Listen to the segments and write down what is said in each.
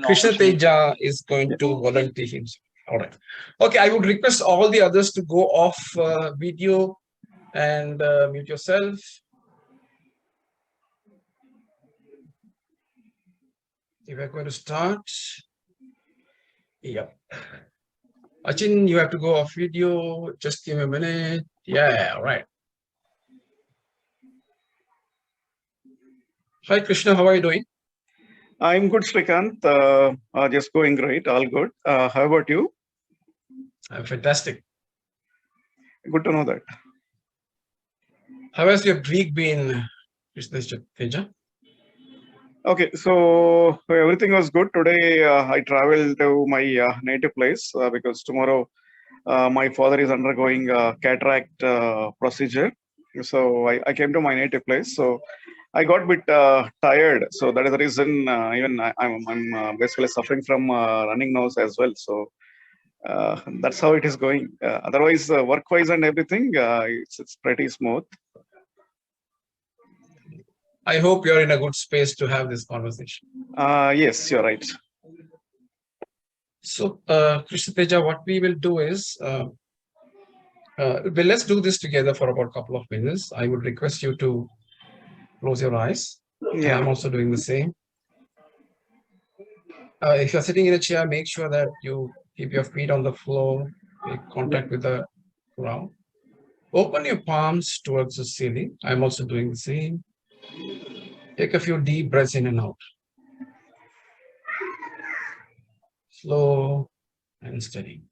Krishna Teja is going to volunteer himself. All right. Okay, I would request all the others to go off video and mute yourself. If we're going to start. Yep. Achin, you have to go off video. Just give me a minute. Yeah, all right. Hi, Krishna. How are you doing? I'm good, Srikanth. Just going great. All good. How about you? I'm fantastic. Good to know that. How has your week been, Krishna Teja? Okay, so everything was good. Today, I traveled to my native place because tomorrow my father is undergoing cataract procedure. So I came to my native place. So I got a bit tired. So that is the reason even I'm basically suffering from running nose as well. So that's how it is going. Otherwise, work-wise and everything, it's pretty smooth. I hope you're in a good space to have this conversation. Yes, you're right. So, Krishna Teja, what we will do is, well, let's do this together for about a couple of minutes. I would request you to close your eyes. Yeah. I'm also doing the same. If you're sitting in a chair, make sure that you keep your feet on the floor, make contact with the ground. Open your palms towards the ceiling. I'm also doing the same. Take a few deep breaths in and out. Slow and steady.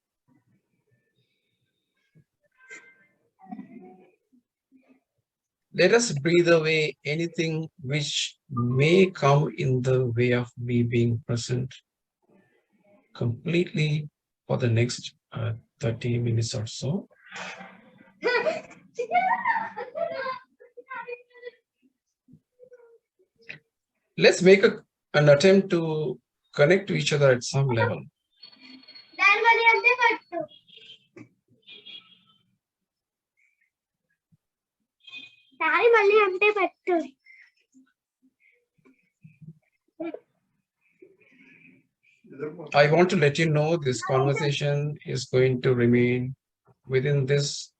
Let us breathe away anything which may come in the way of me being present completely for the next 30 minutes or so. Let's make an attempt to connect to each other at some level. I want to let you know this conversation is going to remain within this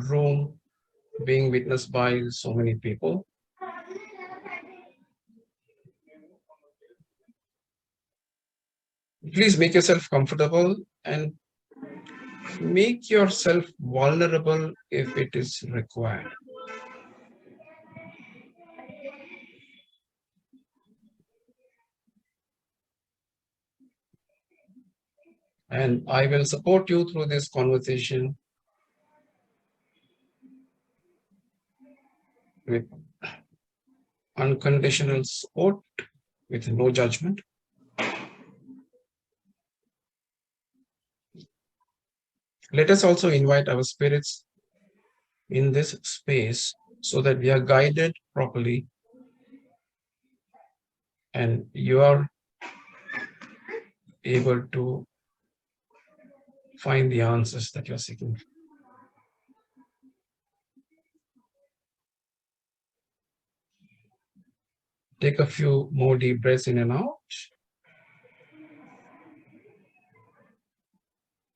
room, being witnessed by so many people. Please make yourself comfortable and make yourself vulnerable if it is required. And I will support you through this conversation with unconditional support, with no judgment. Let us also invite our spirits in this space so that we are guided properly and you are able to find the answers that you're seeking. Take a few more deep breaths in and out.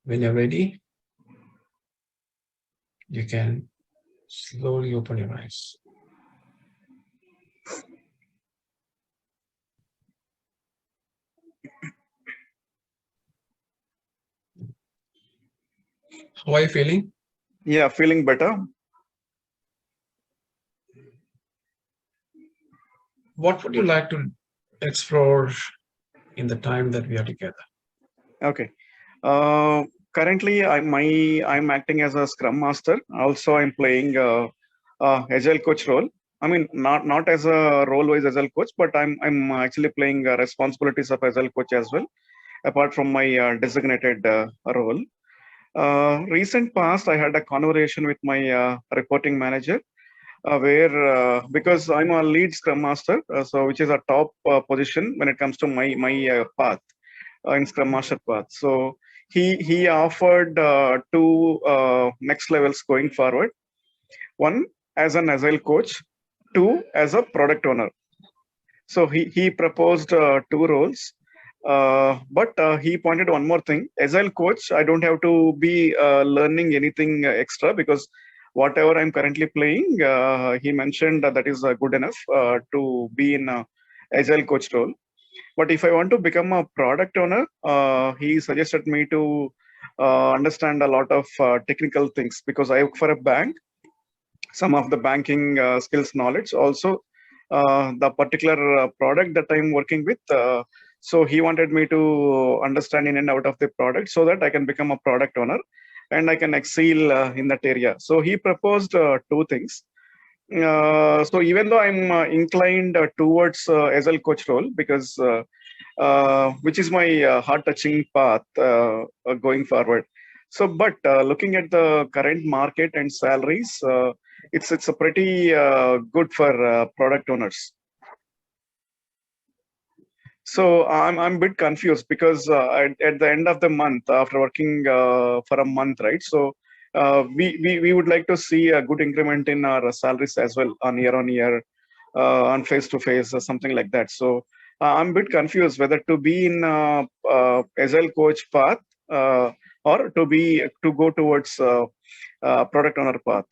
When you're ready, you can slowly open your eyes. How are you feeling? Yeah, feeling better. What would you like to explore in the time that we are together? Okay. Currently, I'm acting as a Scrum Master. Also, I'm playing Agile Coach role. I mean, not as a role-wise Agile Coach, but I'm actually playing responsibilities of Agile Coach as well, apart from my designated role. Recent past, I had a conversation with my reporting manager, where because I'm a lead Scrum Master, so which is a top position when it comes to my path in Scrum Master path. So he offered two next levels going forward. One as an Agile coach, two as a product owner. So he proposed two roles, but he pointed one more thing. Agile coach, I don't have to be learning anything extra because whatever I'm currently playing, he mentioned that is good enough to be in agile coach role. But if I want to become a product owner, he suggested me to understand a lot of technical things because I work for a bank, some of the banking skills knowledge, also the particular product that I'm working with. So he wanted me to understand in and out of the product so that I can become a product owner and I can excel in that area. So he proposed two things. So even though I'm inclined towards Agile coach role because which is my heart-touching path going forward. So, but looking at the current market and salaries, it's a pretty good for product owners. So I'm a bit confused because at the end of the month, after working for a month, right? So we would like to see a good increment in our salaries as well on year, on face to face, or something like that. So I'm a bit confused whether to be in Agile coach path or to go towards product owner path.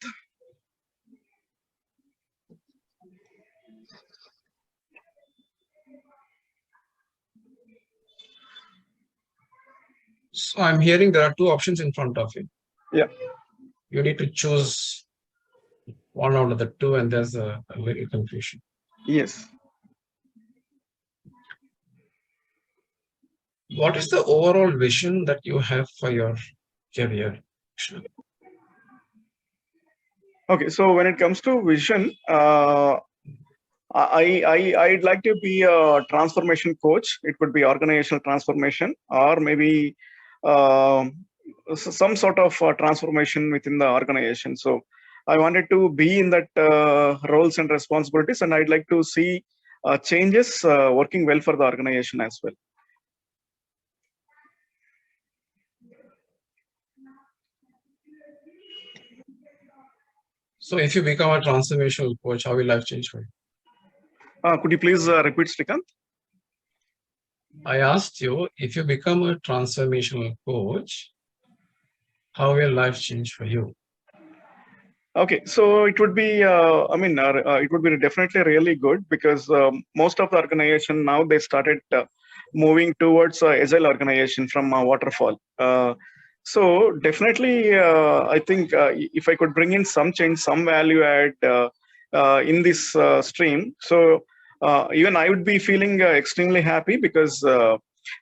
So I'm hearing there are two options in front of you. Yeah. You need to choose one out of the two, and there's a little confusion. Yes. What is the overall vision that you have for your career? Okay. So when it comes to vision, I'd like to be a transformation coach. It could be organizational transformation or maybe some sort of transformation within the organization. So I wanted to be in that roles and responsibilities, and I'd like to see changes working well for the organization as well. So if you become a transformational coach, how will life change for you? Could you please repeat, Srikant? I asked you, if you become a transformational coach, how will life change for you? Okay, so it would be, it would be definitely really good because most of the organization now they started moving towards agile organization from waterfall. So definitely, I think if I could bring in some change, some value add in this stream, so even I would be feeling extremely happy because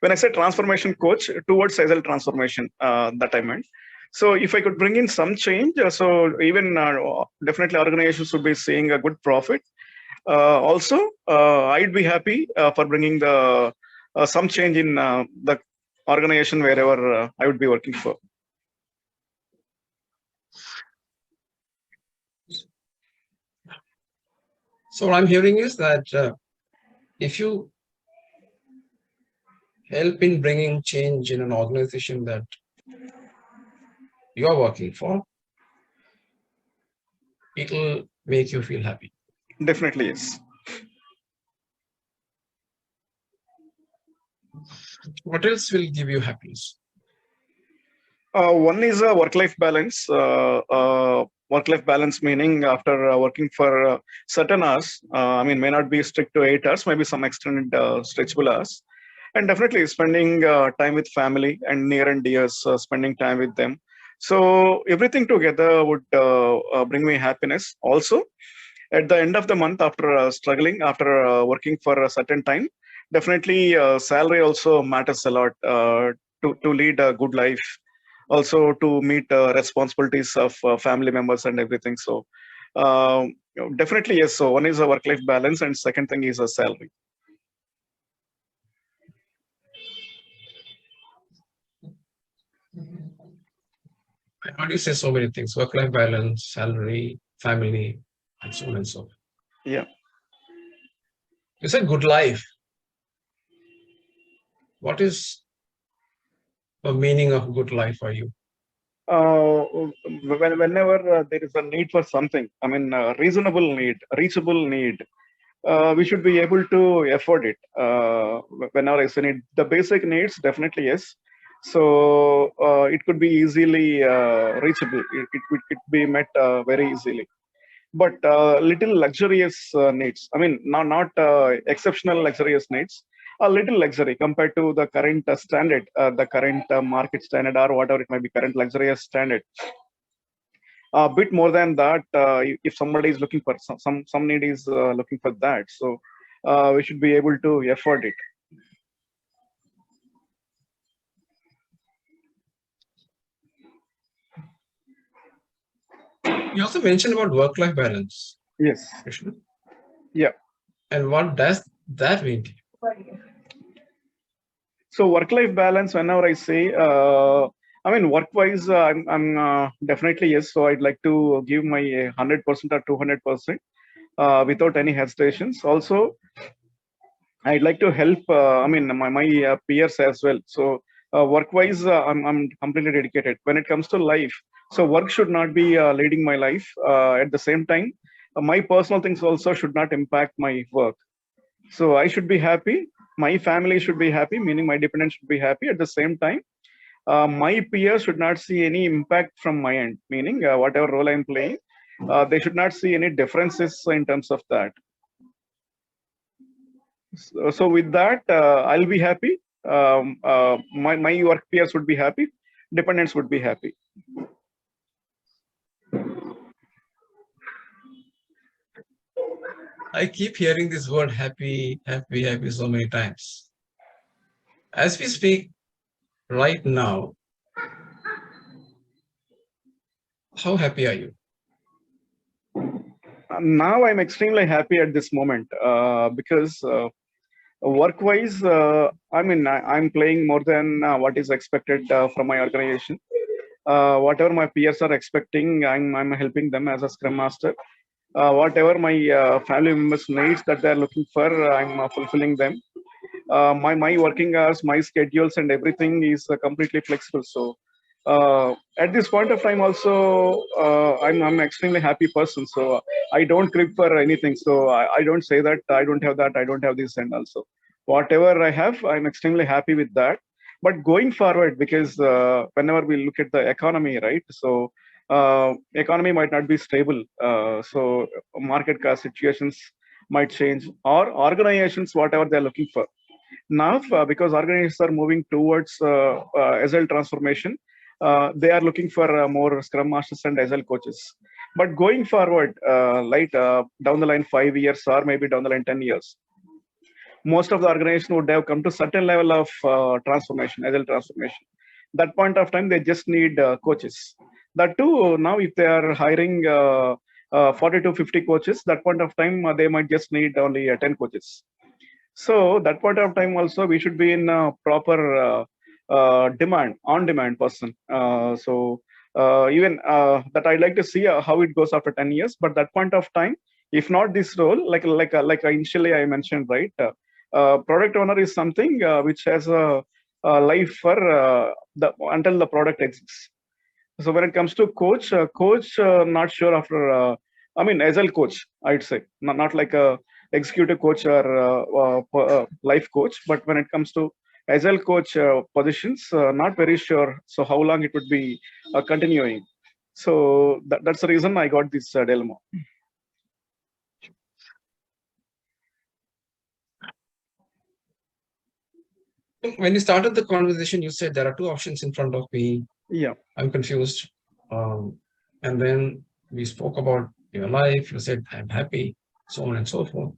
when I said transformation coach towards agile transformation, that I meant. So if I could bring in some change, so even definitely organizations would be seeing a good profit. Also, I'd be happy for bringing the some change in the organization wherever I would be working for. So what I'm hearing is that if you help in bringing change in an organization that you are working for, it will make you feel happy. Definitely, yes. What else will give you happiness? One is a work-life balance. Work-life balance meaning after working for certain hours, may not be strict to 8 hours, maybe some extended stretchable hours, and definitely spending time with family and near and dears, spending time with them. So everything together would bring me happiness. Also, at the end of the month, after struggling, after working for a certain time, definitely salary also matters a lot to lead a good life, also to meet responsibilities of family members and everything. So definitely yes. So one is a work-life balance, and second thing is a salary. I heard you say so many things: work-life balance, salary, family, and so on and so forth. Yeah. You said good life. What is the meaning of good life for you? Whenever there is a need for something, reasonable need, reachable need, we should be able to afford it whenever I say need. The basic needs, definitely yes. So it could be easily reachable. It could be met very easily. But little luxurious needs. I mean, not exceptional luxurious needs. A little luxury compared to the current standard, the current market standard, or whatever it might be, current luxurious standard. A bit more than that, if somebody is looking for some need is looking for that, so we should be able to afford it. You also mentioned about work-life balance, Yes. Krishna. Yeah. And what does that mean to you? So work-life balance, whenever I say, I mean, work-wise, I'm definitely yes. So I'd like to give my 100% or 200% without any hesitations. Also, I'd like to help. I mean, my peers as well. So work-wise, I'm completely dedicated. When it comes to life, so work should not be leading my life. At the same time, my personal things also should not impact my work. So I should be happy. My family should be happy, meaning my dependents should be happy. At the same time, my peers should not see any impact from my end, meaning whatever role I'm playing, they should not see any differences in terms of that. So with that, I'll be happy. My work peers would be happy. Dependents would be happy. I keep hearing this word happy, happy, happy so many times. As we speak right now, how happy are you? Now I'm extremely happy at this moment because work-wise, I mean, I'm playing more than what is expected from my organization. Whatever my peers are expecting, I'm helping them as a Scrum Master. Whatever my family members needs that they're looking for, I'm fulfilling them. My working hours, my schedules, and everything is completely flexible. So at this point of time, also I'm extremely happy person. So I don't crib for anything. So I don't say that I don't have that, I don't have this, and also whatever I have, I'm extremely happy with that. But going forward, because whenever we look at the economy, right? So economy might not be stable. So market cost situations might change, or organizations, whatever they're looking for. Now, because organizations are moving towards agile transformation, they are looking for more Scrum Masters and agile coaches. But going forward, like down the line 5 years or maybe down the line 10 years, most of the organization would have come to certain level of transformation, agile transformation. That point of time, they just need coaches. That too, now if they are hiring 40 to 50 coaches, that point of time, they might just need only 10 coaches. So that point of time also we should be in a proper on-demand person. So even that I'd like to see how it goes after 10 years. But that point of time, if not this role, like initially I mentioned, right? Product owner is something which has a life for until the product exists. So when it comes to coach, not sure after. I mean, agile coach, I'd say, not like a executive coach or life coach, but when it comes to agile coach positions, not very sure. So how long it would be continuing? So that's the reason I got this dilemma. When you started the conversation, you said there are two options in front of me. Yeah. I'm confused. And then we spoke about your life. You said, I'm happy, so on and so forth.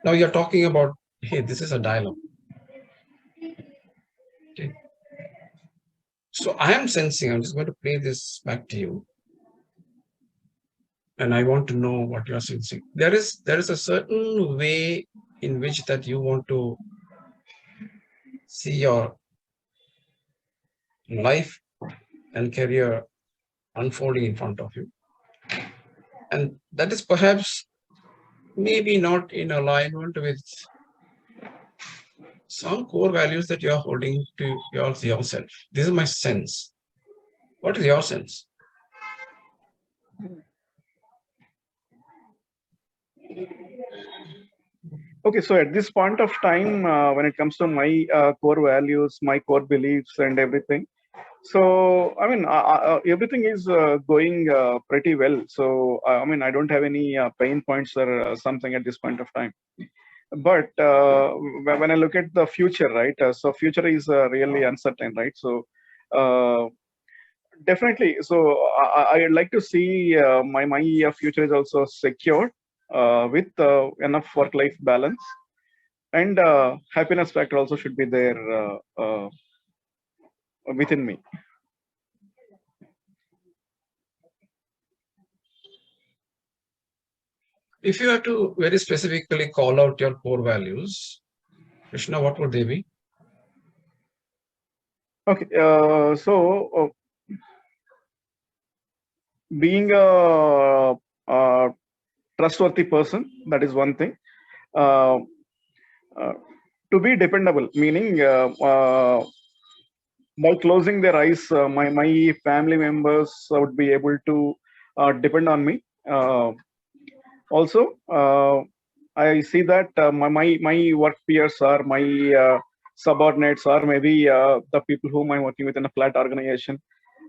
Now you're talking about, hey, this is a dialogue. Okay. So I am sensing, I'm just going to play this back to you. And I want to know what you're sensing. There is a certain way in which that you want to see your life and career unfolding in front of you. And that is perhaps maybe not in alignment with some core values that you're holding to yourself. This is my sense. What is your sense? Okay, so at this point of time, when it comes to my core values, my core beliefs, and everything, so I mean, everything is going pretty well. So I mean, I don't have any pain points or something at this point of time. But when I look at the future, right? So future is really uncertain, right? So uh, definitely. So I'd like to see my future is also secured with enough work-life balance, and happiness factor also should be there within me. If you have to very specifically call out your core values, Krishna, what would they be? Okay, so being a trustworthy person, that is one thing. Uh, uh, to be dependable, meaning by closing their eyes, my family members would be able to depend on me. Also, I see that my work peers are my subordinates, or maybe the people whom I'm working with in a flat organization.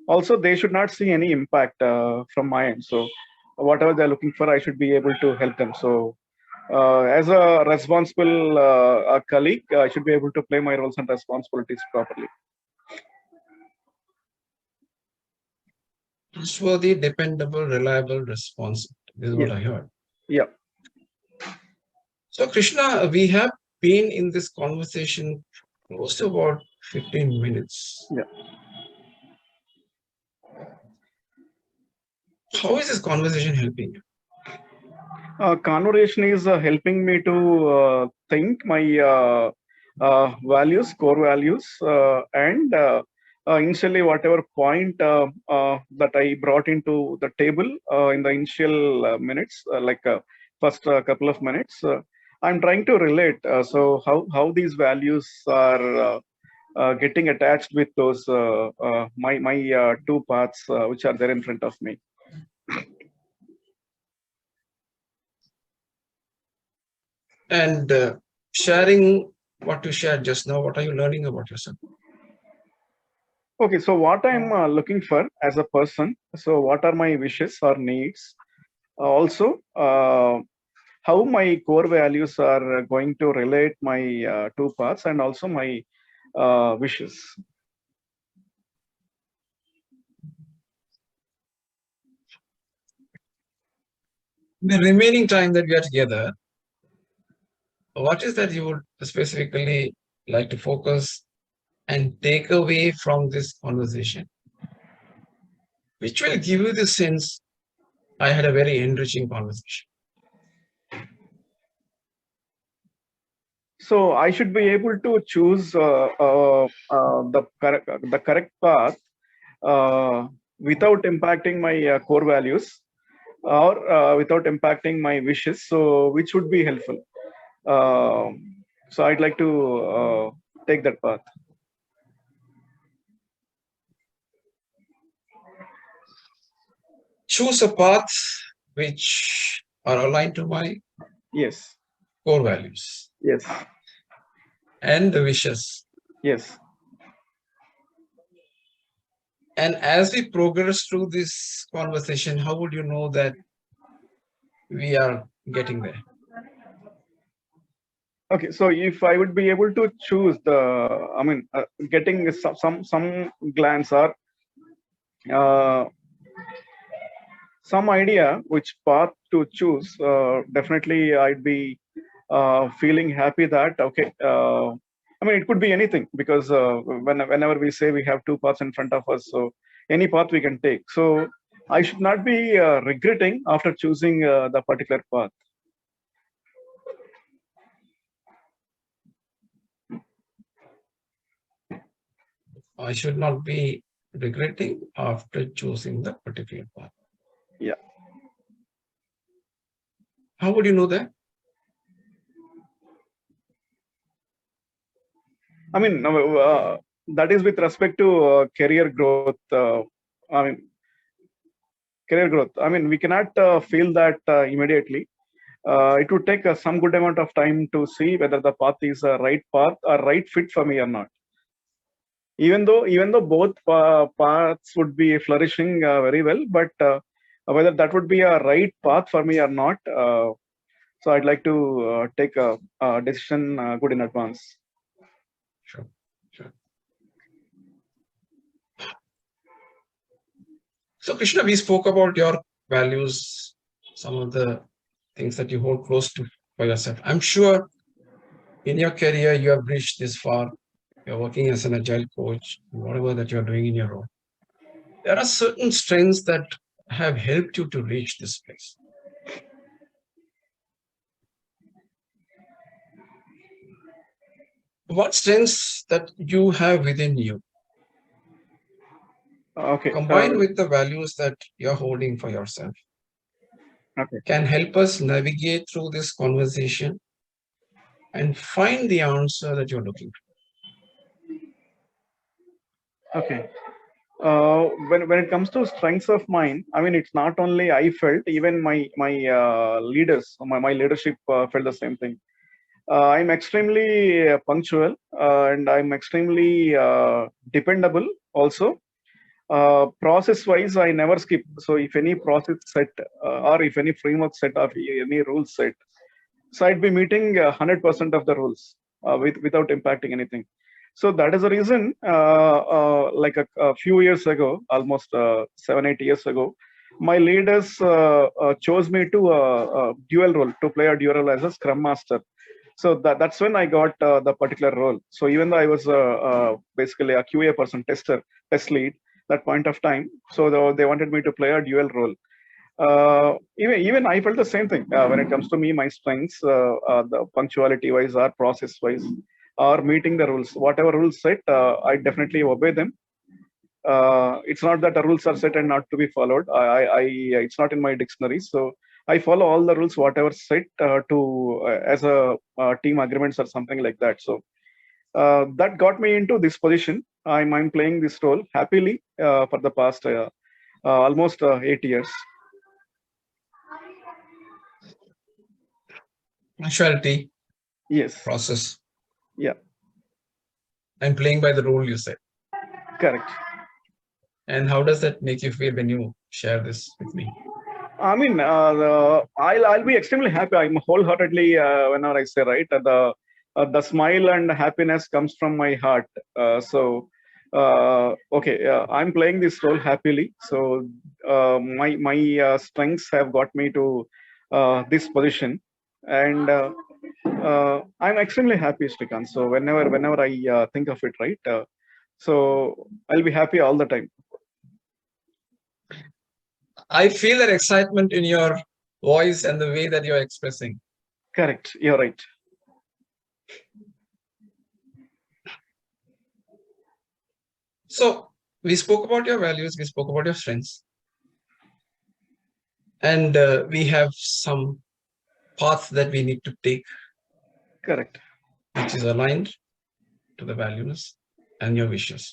Also, they should not see any impact from my end. So, whatever they're looking for, I should be able to help them. So, as a responsible a colleague, I should be able to play my roles and responsibilities properly. Trustworthy, dependable, reliable, responsive. This is what Yes. I heard. Yeah. So, Krishna, we have been in this conversation close to about 15 minutes. Yeah. How is this conversation helping you? Conversation is helping me to think my values, core values, and initially whatever point that I brought into the table in the initial minutes, like first couple of minutes, I'm trying to relate. So how these values are getting attached with those my two paths which are there in front of me. And sharing what you shared just now, what are you learning about yourself? Okay, so what I'm looking for as a person, so what are my wishes or needs? Also, how my core values are going to relate my two paths, and also my wishes. The remaining time that we are together, what is that you would specifically like to focus and take away from this conversation, which will give you the sense I had a very enriching conversation? So I should be able to choose the correct path without impacting my core values, or without impacting my wishes. So which would be helpful? So I'd like to take that path. Choose a path which are aligned to my Yes. core values Yes. and the wishes. Yes. And as we progress through this conversation, how would you know that we are getting there? Okay. So if I would be able to choose I mean, getting some glance or uh, some idea which path to choose, definitely I'd be feeling happy that okay. I mean, it could be anything, because whenever we say we have two paths in front of us, so any path we can take. So I should not be regretting after choosing the particular path. I should not be regretting after choosing the particular path. Yeah. How would you know that? I mean, that is with respect to career growth. I mean, career growth. I mean, we cannot feel that immediately. it would take some good amount of time to see whether the path is a right path or right fit for me or not. Even though both paths would be flourishing very well, but whether that would be a right path for me or not. So I'd like to take a decision good in advance. Sure. Sure. So Krishna, we spoke about your values, some of the things that you hold close to for yourself. I'm sure in your career you have reached this far. You're working as an agile coach, whatever that you're doing in your role. There are certain strengths that have helped you to reach this place. What strengths that you have within you, Okay. combined with the values that you're holding for yourself, Okay. can help us navigate through this conversation and find the answer that you're looking for. Okay. When it comes to strengths of mine, I mean, it's not only I felt, even my leaders, my leadership felt the same thing. I'm extremely punctual, and I'm extremely dependable also. Process wise, I never skip. So if any process set, or if any framework set, or any rules set, so I'd be meeting 100% of the rules without impacting anything. So that is the reason, like a few years ago, almost 7, 8 years ago, my leaders chose me to dual role, to play a dual role as a Scrum Master. So that's when I got the particular role. So even though I was basically a QA person, tester, test lead, that point of time, so they wanted me to play a dual role. Even I felt the same thing when it comes to me, my strengths, the punctuality wise or process wise, or meeting the rules. Whatever rules set, I definitely obey them. It's not that the rules are set and not to be followed. It's not in my dictionary. So I follow all the rules, whatever set to as a team agreements or something like that. So that got me into this position. I'm playing this role happily for the past almost 8 years. Punctuality, Yes. process, Yeah. and playing by the rule you said. Correct. And how does that make you feel when you share this with me? I mean, I'll be extremely happy. I'm wholeheartedly whenever I say right, the smile and happiness comes from my heart. Okay, I'm playing this role happily. So my strengths have got me to this position, and I'm extremely happy, Srikant. So whenever I think of it, right, so I'll be happy all the time. I feel that excitement in your voice and the way that you're expressing. Correct. You're right. So we spoke about your values, we spoke about your strengths, and we have some path that we need to take. Correct. Which is aligned to the values and your wishes.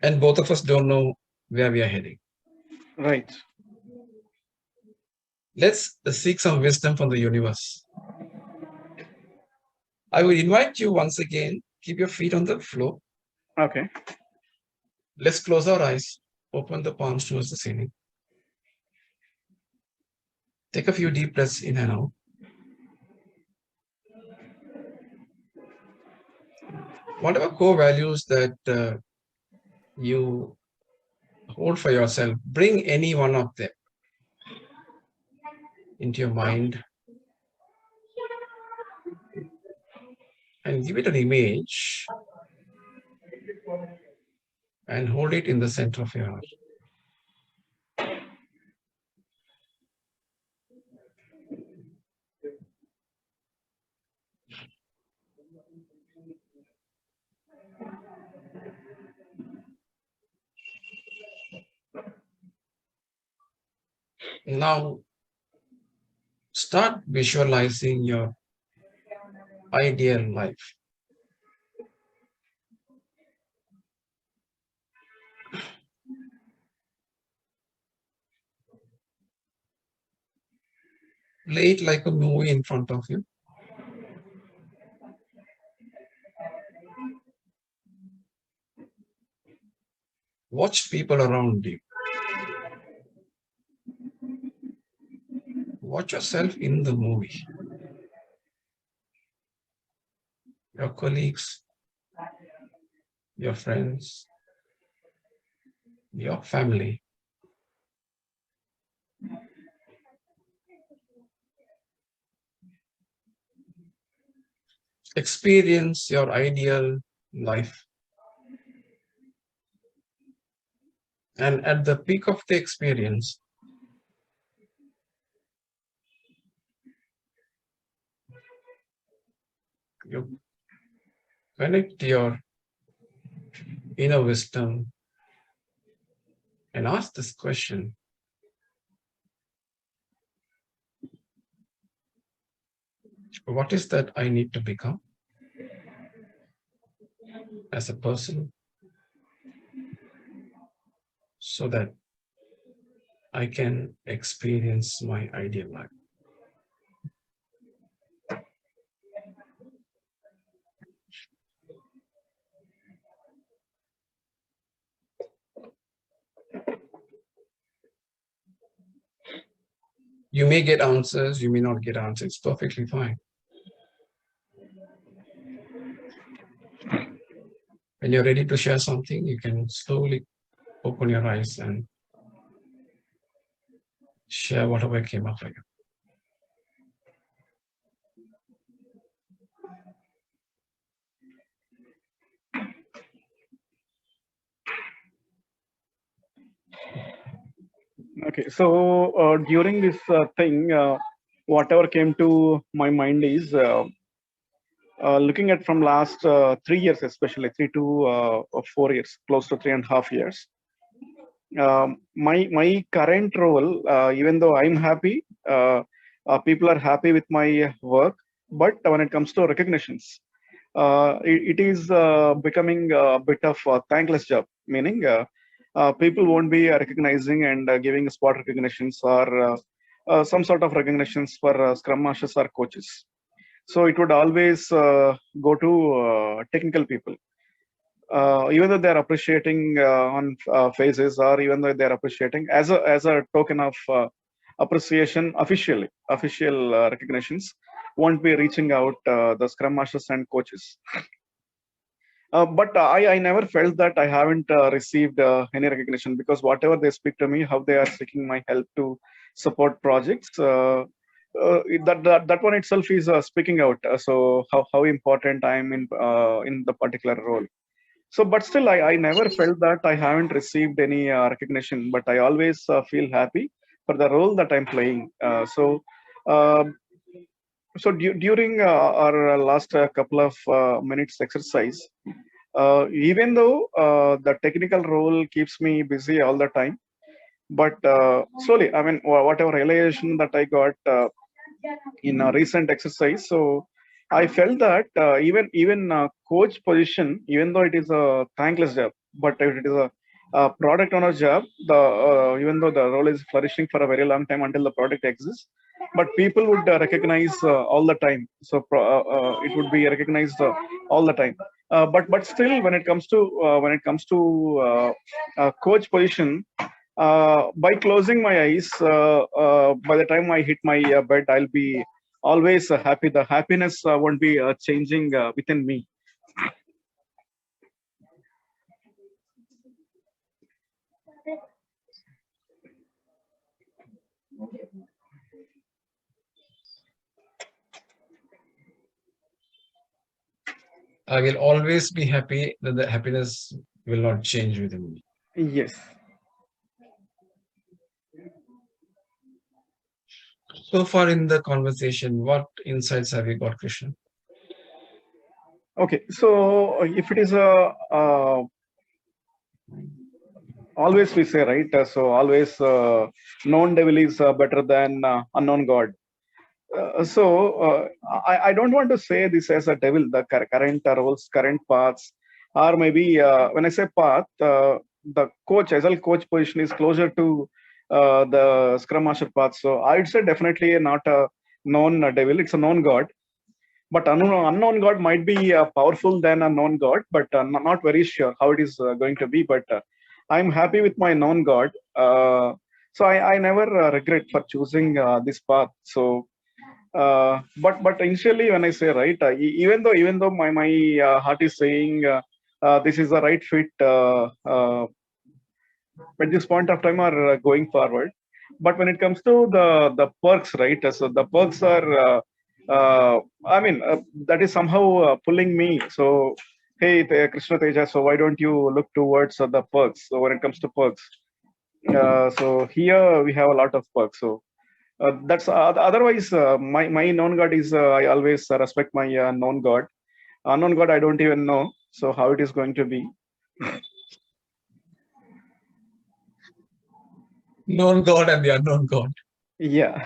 And both of us don't know where we are heading. Right. Let's seek some wisdom from the universe. I will invite you once again, keep your feet on the floor. Okay. Let's close our eyes, open the palms towards the ceiling. Take a few deep breaths in and out. Whatever core values that you hold for yourself, bring any one of them into your mind and give it an image and hold it in the center of your heart. Now, start visualizing your ideal life. Play it like a movie in front of you. Watch people around you. Watch yourself in the movie. Your colleagues, your friends, your family. Experience your ideal life. And at the peak of the experience, you connect your inner wisdom and ask this question: what is that I need to become as a person so that I can experience my ideal life? You may get answers, you may not get answers. It's perfectly fine. When you're ready to share something, you can slowly open your eyes and share whatever came up for you. Okay, so during this thing, whatever came to my mind is looking at from last 3 years, especially 3 to 4 years, close to 3.5 years. My current role, even though I'm happy, people are happy with my work, but when it comes to recognitions, it is becoming a bit of a thankless job. Meaning, people won't be recognizing and giving spot recognitions or some sort of recognitions for scrum masters or coaches. So it would always go to technical people, even though they're appreciating on faces, or even though they're appreciating as a token of appreciation, official recognitions won't be reaching out the scrum masters and coaches. But I never felt that I haven't received any recognition, because whatever they speak to me, how they are seeking my help to support projects, that one itself is speaking out. So how important I am in the particular role. So, but still, I never felt that I haven't received any recognition, but I always feel happy for the role that I'm playing. Um during our last couple of minutes exercise, even though the technical role keeps me busy all the time, but slowly, I mean, whatever realization that I got in a recent exercise, so I felt that even coach position, even though it is a thankless job, but if it is a product owner job, the even though the role is flourishing for a very long time until the product exists, but people would recognize all the time. So it would be recognized all the time. But still, when it comes to coach position, by closing my eyes, by the time I hit my bed, I'll be always happy. The happiness won't be changing within me. I will always be happy that the happiness will not change within me. Yes. So far in the conversation, what insights have you got, Krishna? Okay. So if it is a always we say, right? So always known devil is better than unknown God. I don't want to say this as a devil, the current roles, current paths, or maybe when I say path, the coach, as a coach position is closer to the Scrum Master path. So I'd say definitely not a known devil; it's a known god. But unknown god might be powerful than a known god, but not very sure how it is going to be. But I'm happy with my known god. So I never regret for choosing this path. So but initially when I say right, even though my heart is saying this is the right fit at this point of time or going forward, but when it comes to the perks, right? So the perks are that is somehow pulling me. So hey, Krishna Teja, so why don't you look towards the perks? So when it comes to perks, so here we have a lot of perks. So that's otherwise my known god is I always respect my known god. Unknown god I don't even know, so how it is going to be. Known God and the unknown God. Yeah,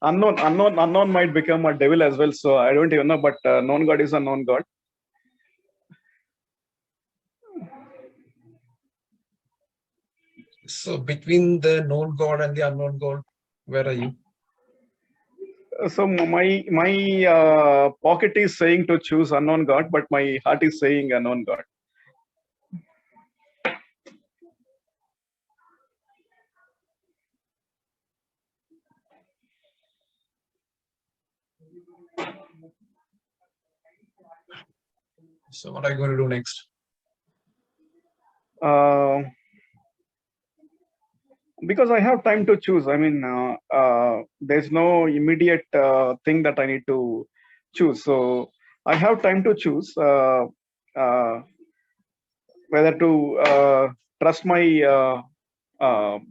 unknown might become a devil as well, so I don't even know, but known god is a known god. So between the known God and the unknown God, where are you? So my pocket is saying to choose unknown god, but my heart is saying a known god. So what are you going to do next? Because I have time to choose. I mean, there's no immediate thing that I need to choose. So I have time to choose uh, whether to trust my uh, heart.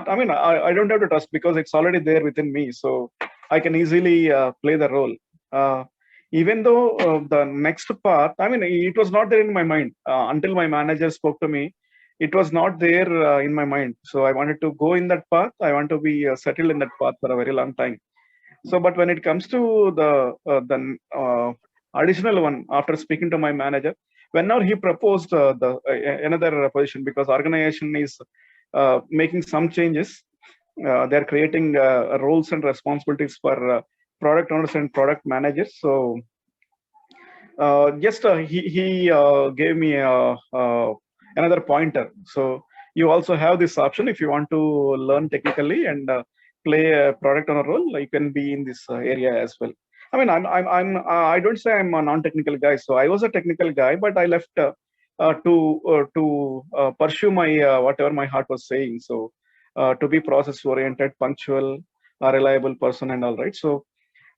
I mean, I don't have to trust because it's already there within me. So I can easily play the role. Uh, Even though the next path, I mean, it was not there in my mind until my manager spoke to me. It was not there in my mind. So I wanted to go in that path. I want to be settled in that path for a very long time. So, but when it comes to the additional one, after speaking to my manager, whenever he proposed the another position, because organization is making some changes, they're creating roles and responsibilities for product owners and product managers. So just he gave me another pointer. So you also have this option if you want to learn technically and play a product owner role. You can be in this area as well. I mean, I don't say I'm a non-technical guy. So I was a technical guy, but I left to pursue my whatever my heart was saying. So to be process oriented, punctual, reliable person, and all right. So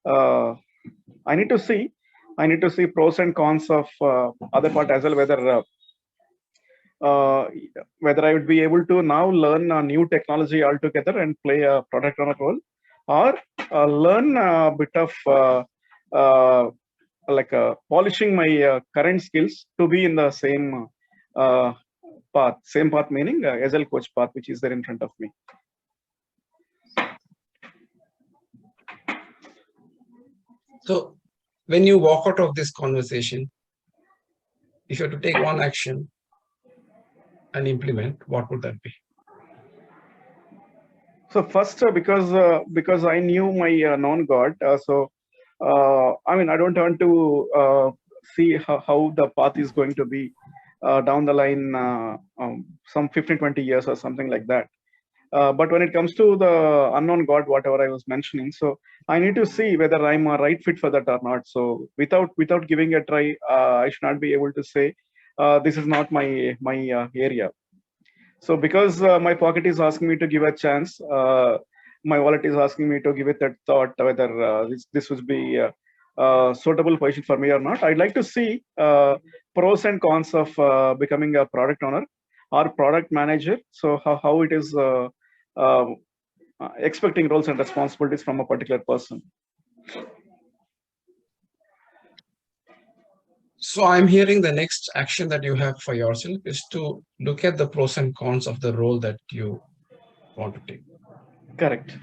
uh, I need to see. I need to see pros and cons of other part as well. Uh, Whether I would be able to now learn a new technology altogether and play a product owner role, or learn a bit of polishing my current skills to be in the same path. Same path meaning Agile coach path, which is there in front of me. So when you walk out of this conversation, if you have to take one action and implement, what would that be? So first, because I knew my known God, so I mean I don't want to see how the path is going to be down the line, some 15, 20 years or something like that. But when it comes to the unknown God, whatever I was mentioning, so I need to see whether I'm a right fit for that or not. So without giving a try, I should not be able to say this is not my area. So because my pocket is asking me to give a chance, my wallet is asking me to give it that thought whether this would be suitable position for me or not. I'd like to see pros and cons of becoming a product owner or product manager. So how it is uh, expecting roles and responsibilities from a particular person. So I'm hearing the next action that you have for yourself is to look at the pros and cons of the role that you want to take. Correct.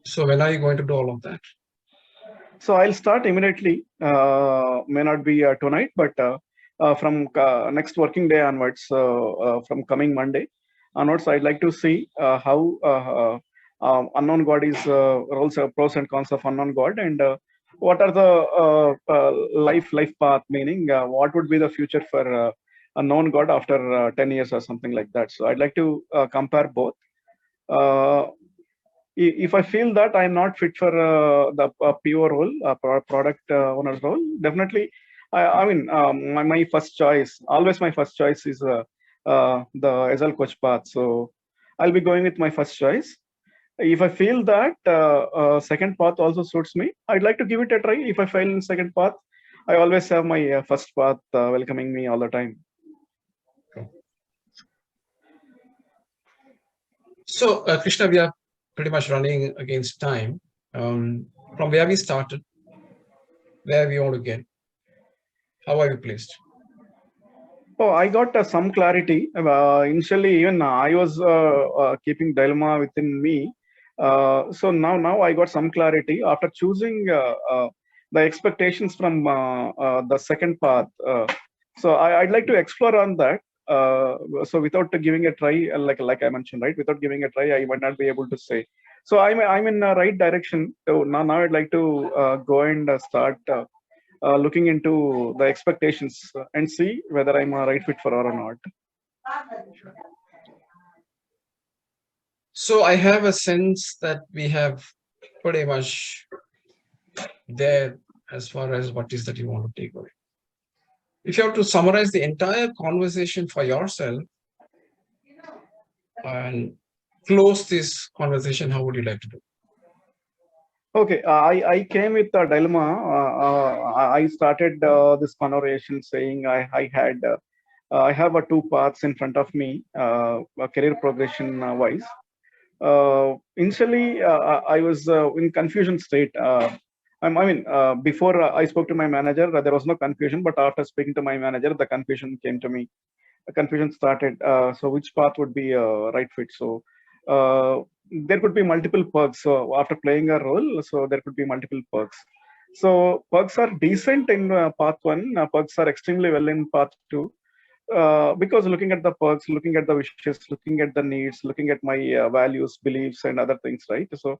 So when are you going to do all of that? So I'll start immediately. May not be tonight, but from next working day onwards, from coming Monday onwards, I'd like to see how unknown God is roles, pros and cons of unknown God, and what are the life path, meaning what would be the future for a known God after 10 years or something like that. So I'd like to compare both. Uh, if I feel that I'm not fit for the PO role, product owner's role, definitely, I mean, my first choice, always my first choice is the Agile coach path. So I'll be going with my first choice. If I feel that second path also suits me, I'd like to give it a try. If I fail in second path, I always have my first path welcoming me all the time. So, Krishna, we are pretty much running against time. From where we started, where we want to get, how are you placed? Oh, I got some clarity. Initially, even I was keeping dilemma within me. So now I got some clarity after choosing the expectations from the second path. So I'd like to explore on that. So without giving a try, like I mentioned, right? Without giving a try, I might not be able to say. So I'm in the right direction. So now I'd like to go and start. Looking into the expectations and see whether I'm a right fit for her or not. So I have a sense that we have pretty much there as far as what is that you want to take away. If you have to summarize the entire conversation for yourself and close this conversation, how would you like to do? Okay, I came with a dilemma. I started this conversation saying I have two paths in front of me, career progression wise. Initially, I was in confusion state. Before I spoke to my manager, there was no confusion, but after speaking to my manager, the confusion came to me. The confusion started. So which path would be right fit? So there could be multiple perks. So after playing a role, so there could be multiple perks. So perks are decent in path one. Perks are extremely well in path two. Because looking at the perks, looking at the wishes, looking at the needs, looking at my values, beliefs, and other things, right? So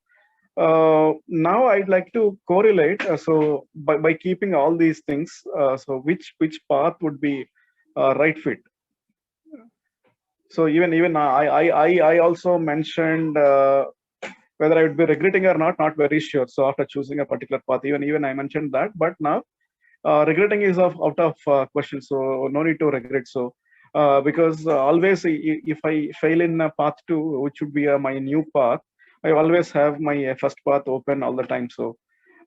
now I'd like to correlate. So by keeping all these things, so which path would be right fit? So even I also mentioned whether I would be regretting or not very sure. So after choosing a particular path, even I mentioned that, but now regretting is out of question. So no need to regret. So because always if I fail in path two, which would be my new path, I always have my first path open all the time. So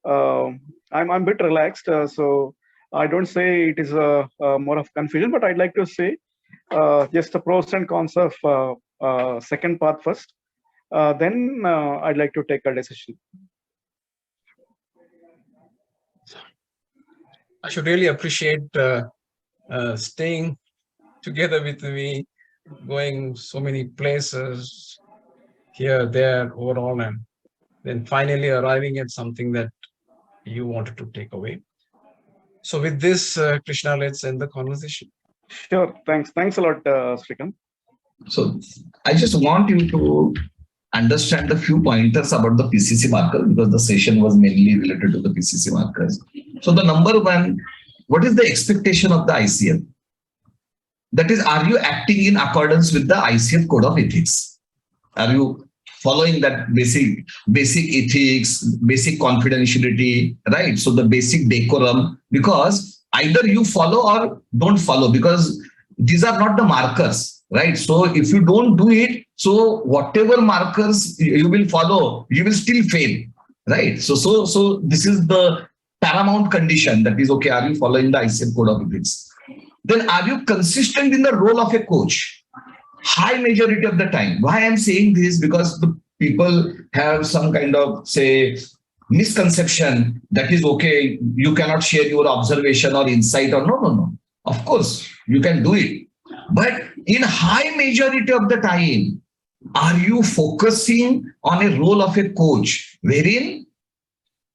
I'm a bit relaxed. So I don't say it is more of confusion, but I'd like to say just the pros and cons of second path first. Then I'd like to take a decision. I should really appreciate staying together with me, going so many places here, there, overall, and then finally arriving at something that you wanted to take away. So with this, Krishna, let's end the conversation. Sure. Thanks a lot, Srikant. So I just want you to understand a few pointers about the PCC marker because the session was mainly related to the PCC markers. So the number one, what is the expectation of the ICF? That is, are you acting in accordance with the ICF code of ethics? Are you following that basic ethics, basic confidentiality, right? So the basic decorum, because either you follow or don't follow, because these are not the markers, right? So if you don't do it, so whatever markers you will follow, you will still fail, right? So this is the paramount condition, that is, okay, are you following the ICF code of ethics? Then are you consistent in the role of a coach? High majority of the time. Why I'm saying this? Because the people have some kind of, say, misconception that is, okay, you cannot share your observation or insight, or no. Of course, you can do it. But in high majority of the time, are you focusing on a role of a coach wherein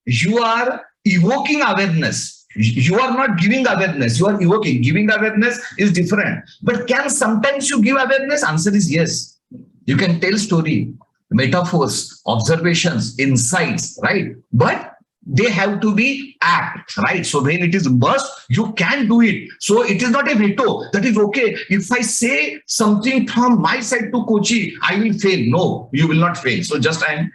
you are evoking awareness You are not giving awareness, you are evoking. Giving awareness is different. But can sometimes you give awareness? Answer is yes. You can tell story, metaphors, observations, insights, right? But they have to be apt, right? So when it is must, you can do it. So it is not a veto. That is okay. If I say something from my side to Kochi, I will fail. No, you will not fail. So just I am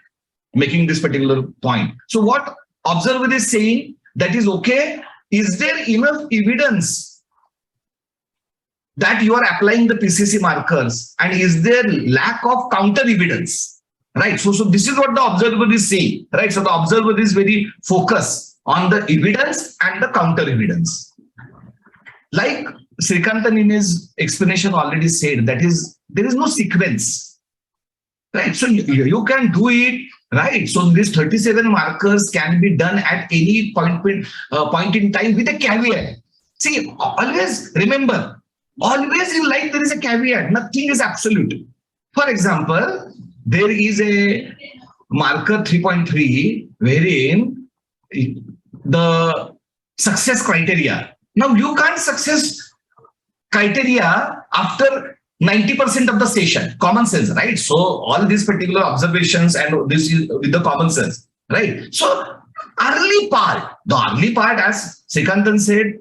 making this particular point. So what observer is saying, that is okay. Is there enough evidence that you are applying the PCC markers, and is there lack of counter evidence? Right. So this is what the observer is saying. Right. So the observer is very focused on the evidence and the counter evidence. Like Srikantan in his explanation already said, that is, there is no sequence. Right. So you can do it. Right. So these 37 markers can be done at any point in time with a caveat. See, always remember, always in life there is a caveat. Nothing is absolute. For example, there is a marker 3.3 wherein the success criteria. Now you can't success criteria after 90% of the session. Common sense, right? So all these particular observations and this is with the common sense, right? So early part, the early part, as Srikantan said,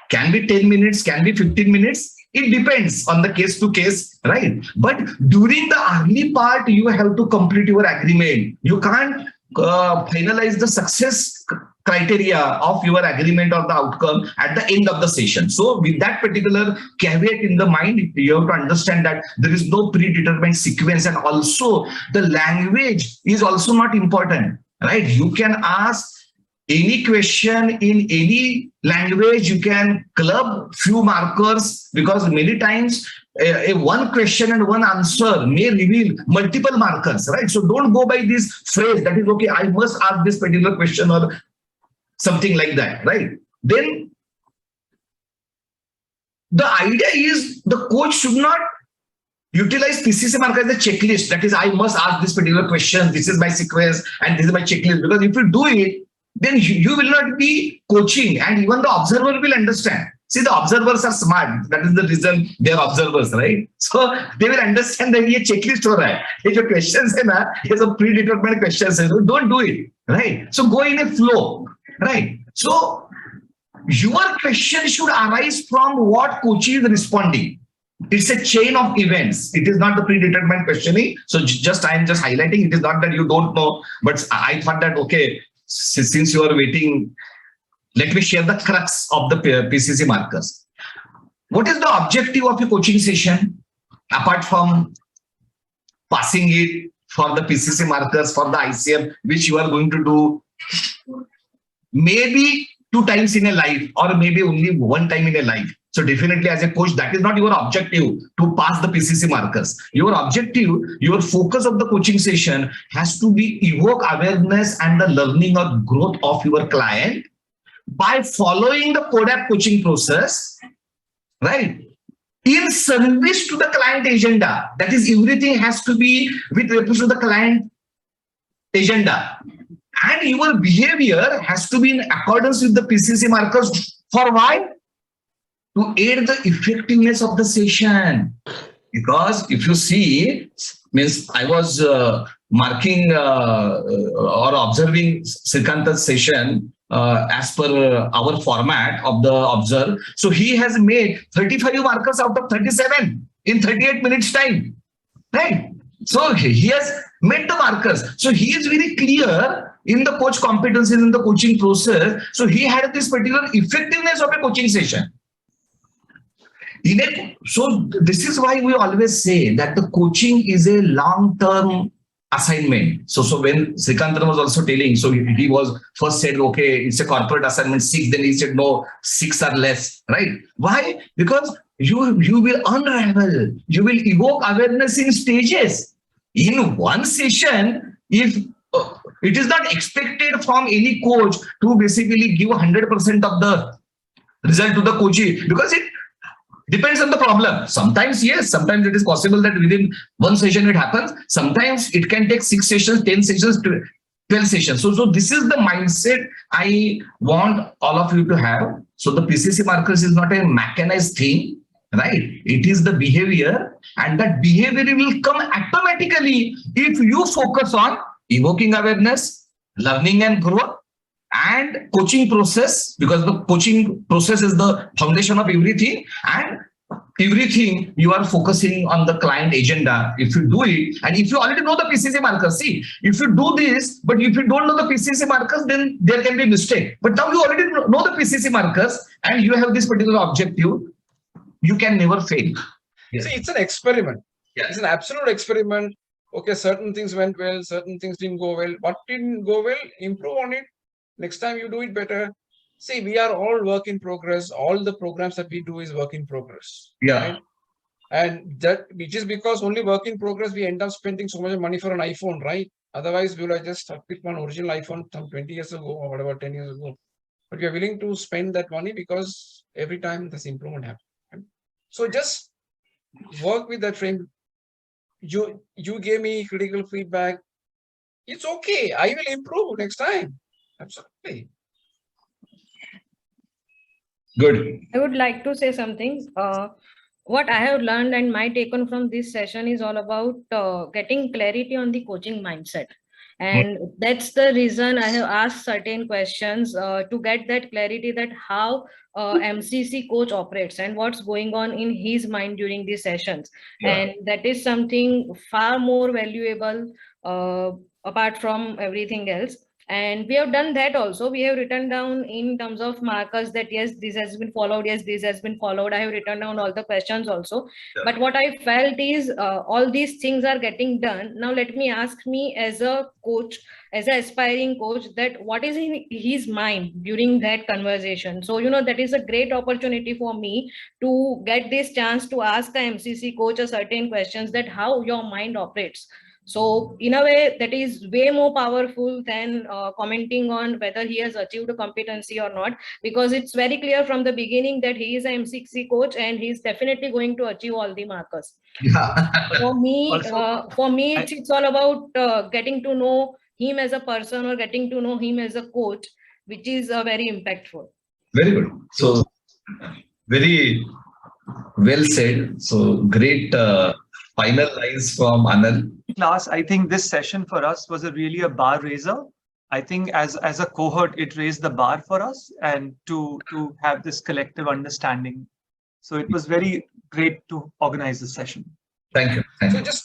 can be 10 minutes, can be 15 minutes. It depends on the case to case, right? But during the early part, you have to complete your agreement. You can't finalize the success criteria of your agreement or the outcome at the end of the session. So with that particular caveat in the mind, you have to understand that there is no predetermined sequence, and also the language is also not important, right? You can ask any question in any language, you can club few markers, because many times a one question and one answer may reveal multiple markers, right? So don't go by this phrase that is okay, I must ask this particular question or something like that, right? Then the idea is the coach should not utilize PCC marker as a checklist. That is, I must ask this particular question, this is my sequence and this is my checklist. Because if you do it, then you will not be coaching, and even the observer will understand. See, the observers are smart. That is the reason they are observers, right? So they will understand that ये checklist हो रहा है. ये जो questions है ना, ये सब predetermined questions है. Don't do it, right? So go in a flow, right? So your question should arise from what coach is responding. It's a chain of events. It is not the predetermined questioning. So I am just highlighting. It is not that you don't know, but I thought that okay, since you are waiting, let me share the crux of the PCC markers. What is the objective of a coaching session apart from passing it for the PCC markers for the ICM, which you are going to do maybe 2 times in a life or maybe only 1 time in a life? So definitely as a coach, that is not your objective to pass the PCC markers. Your objective, your focus of the coaching session has to be evoke awareness and the learning or growth of your client by following the CODAP coaching process, right? In service to the client agenda. That is, everything has to be with reference to the client agenda. And your behavior has to be in accordance with the PCC markers. For why? To aid the effectiveness of the session. Because if you see, means I was marking or observing Srikantan's session as per our format of the observe. So he has made 35 markers out of 37 in 38 minutes time, right? So he has made the markers. So he is very clear in the coach competencies in the coaching process. So he had this particular effectiveness of a coaching session. So this is why we always say that the coaching is a long-term assignment. So when Srikantan was also telling, so he was first said, okay, it's a corporate assignment 6, then he said, no, 6 are less, right? Why? Because you will unravel, you will evoke awareness in stages. In one session, if it is not expected from any coach to basically give 100% of the result to the coachee, because it depends on the problem. Sometimes, yes, sometimes it is possible that within one session it happens. Sometimes it can take 6 sessions, 10 sessions 12 sessions. So this is the mindset I want all of you to have. So the PCC markers is not a mechanized thing, right? It is the behavior, and that behavior will come automatically if you focus on evoking awareness, learning and growth, and coaching process, because the coaching process is the foundation of everything, and everything you are focusing on the client agenda. If you do it, and if you already know the PCC markers, see, if you do this, but if you don't know the PCC markers, then there can be mistake. But now you already know the PCC markers and you have this particular objective, you can never fail. See, it's an experiment. Yeah. It's an absolute experiment. Okay, certain things went well, certain things didn't go well. What didn't go well, improve on it. Next time you do it better. See, we are all work in progress. All the programs that we do is work in progress. Yeah. Right? And that, which is because only work in progress, we end up spending so much money for an iPhone, right? Otherwise, we will have just picked one original iPhone some 20 years ago or whatever, 10 years ago. But we are willing to spend that money because every time this improvement happens. Right? So just work with that frame. You gave me critical feedback. It's okay. I will improve next time. Absolutely. Good. I would like to say something. What I have learned and my take on from this session is all about getting clarity on the coaching mindset. And that's the reason I have asked certain questions to get that clarity that how MCC coach operates and what's going on in his mind during these sessions. Yeah. And that is something far more valuable apart from everything else. And we have done that also. We have written down in terms of markers that yes, this has been followed. Yes, this has been followed. I have written down all the questions also. Yeah. But what I felt is all these things are getting done. Now let me ask me as a coach, as an aspiring coach, that what is in his mind during that conversation. So, that is a great opportunity for me to get this chance to ask the MCC coach a certain questions that how your mind operates. So in a way that is way more powerful than commenting on whether he has achieved a competency or not, because it's very clear from the beginning that he is an MCC coach and he's definitely going to achieve all the markers. Yeah. For me, Also, it's all about getting to know him as a person or getting to know him as a coach, which is very impactful. Very good. So very well said. So great final lines from Anil. Class, I think this session for us was really a bar raiser. I think as a cohort, it raised the bar for us and to have this collective understanding. So it was very great to organize this session. Thank you. Thank So you. just